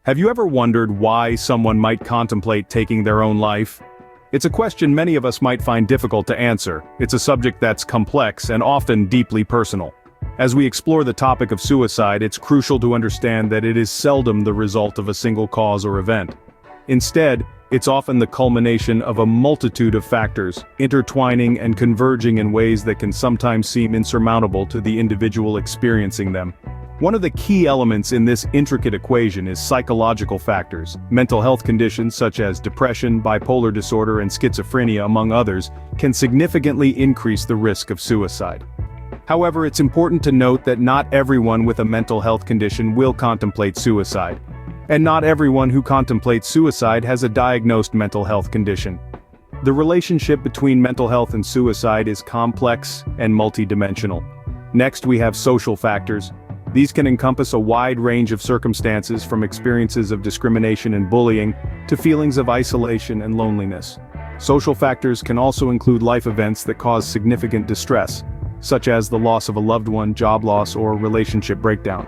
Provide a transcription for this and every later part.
Have you ever wondered why someone might contemplate taking their own life? It's a question many of us might find difficult to answer. It's a subject that's complex and often deeply personal. As we explore the topic of suicide, it's crucial to understand that it is seldom the result of a single cause or event. Instead, it's often the culmination of a multitude of factors, intertwining and converging in ways that can sometimes seem insurmountable to the individual experiencing them. One of the key elements in this intricate equation is psychological factors. Mental health conditions such as depression, bipolar disorder, and schizophrenia, among others, can significantly increase the risk of suicide. However, it's important to note that not everyone with a mental health condition will contemplate suicide. And not everyone who contemplates suicide has a diagnosed mental health condition. The relationship between mental health and suicide is complex and multidimensional. Next, we have social factors. These can encompass a wide range of circumstances, from experiences of discrimination and bullying to feelings of isolation and loneliness. Social factors can also include life events that cause significant distress, such as the loss of a loved one, job loss, or relationship breakdown.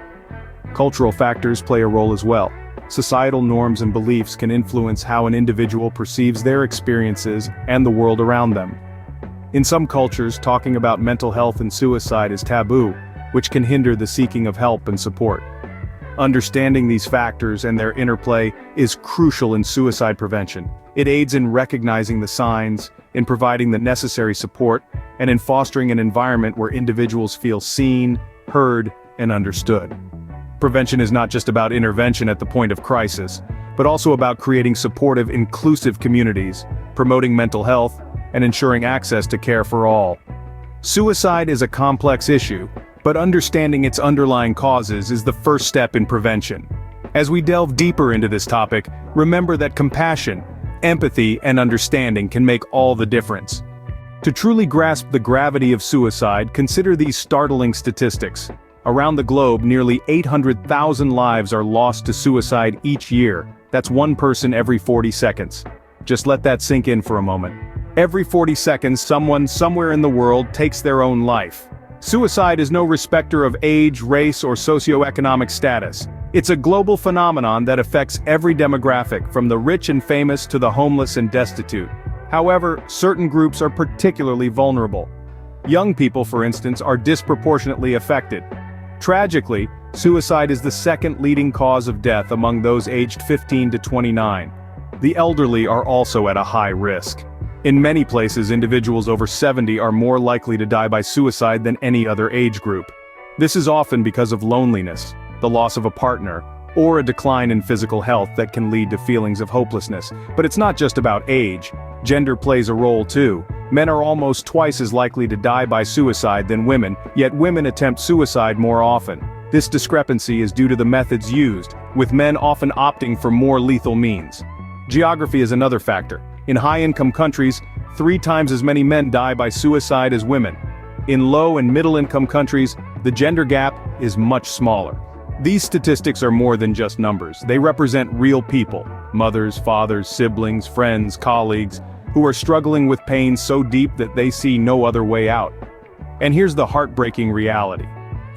Cultural factors play a role as well. Societal norms and beliefs can influence how an individual perceives their experiences and the world around them. In some cultures, talking about mental health and suicide is taboo, which can hinder the seeking of help and support. Understanding these factors and their interplay is crucial in suicide prevention. It aids in recognizing the signs, in providing the necessary support, and in fostering an environment where individuals feel seen, heard, and understood. Prevention is not just about intervention at the point of crisis, but also about creating supportive, inclusive communities, promoting mental health, and ensuring access to care for all. Suicide is a complex issue, but understanding its underlying causes is the first step in prevention. As we delve deeper into this topic, remember that compassion, empathy, and understanding can make all the difference. To truly grasp the gravity of suicide, consider these startling statistics. Around the globe, nearly 800,000 lives are lost to suicide each year. That's one person every 40 seconds. Just let that sink in for a moment. Every 40 seconds, someone somewhere in the world takes their own life. Suicide is no respecter of age, race, or socioeconomic status. It's a global phenomenon that affects every demographic, from the rich and famous to the homeless and destitute. However, certain groups are particularly vulnerable. Young people, for instance, are disproportionately affected. Tragically, suicide is the second leading cause of death among those aged 15 to 29. The elderly are also at a high risk. In many places, individuals over 70 are more likely to die by suicide than any other age group. This is often because of loneliness, the loss of a partner, or a decline in physical health that can lead to feelings of hopelessness. But it's not just about age. Gender plays a role too. Men are almost twice as likely to die by suicide than women, yet women attempt suicide more often. This discrepancy is due to the methods used, with men often opting for more lethal means. Geography is another factor. In high-income countries, 3 times as many men die by suicide as women. In low- and middle-income countries, the gender gap is much smaller. These statistics are more than just numbers. They represent real people, mothers, fathers, siblings, friends, colleagues, who are struggling with pain so deep that they see no other way out. And here's the heartbreaking reality.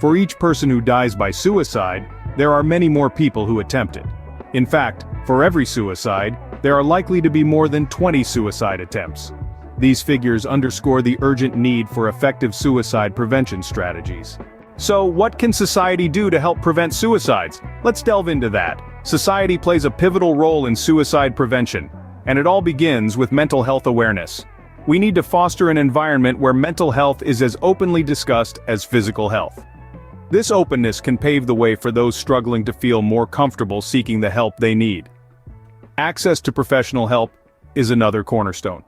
For each person who dies by suicide, there are many more people who attempt it. In fact, for every suicide, there are likely to be more than 20 suicide attempts. These figures underscore the urgent need for effective suicide prevention strategies. So, what can society do to help prevent suicides? Let's delve into that. Society plays a pivotal role in suicide prevention, and it all begins with mental health awareness. We need to foster an environment where mental health is as openly discussed as physical health. This openness can pave the way for those struggling to feel more comfortable seeking the help they need. Access to professional help is another cornerstone.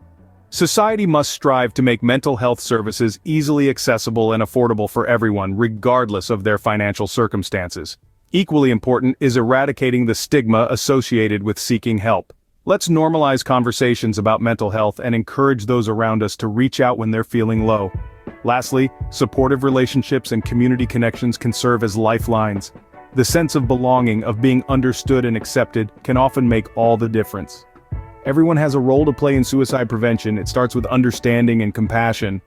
Society must strive to make mental health services easily accessible and affordable for everyone, regardless of their financial circumstances. Equally important is eradicating the stigma associated with seeking help. Let's normalize conversations about mental health and encourage those around us to reach out when they're feeling low. Lastly, supportive relationships and community connections can serve as lifelines. The sense of belonging, of being understood and accepted, can often make all the difference. Everyone has a role to play in suicide prevention. It starts with understanding and compassion,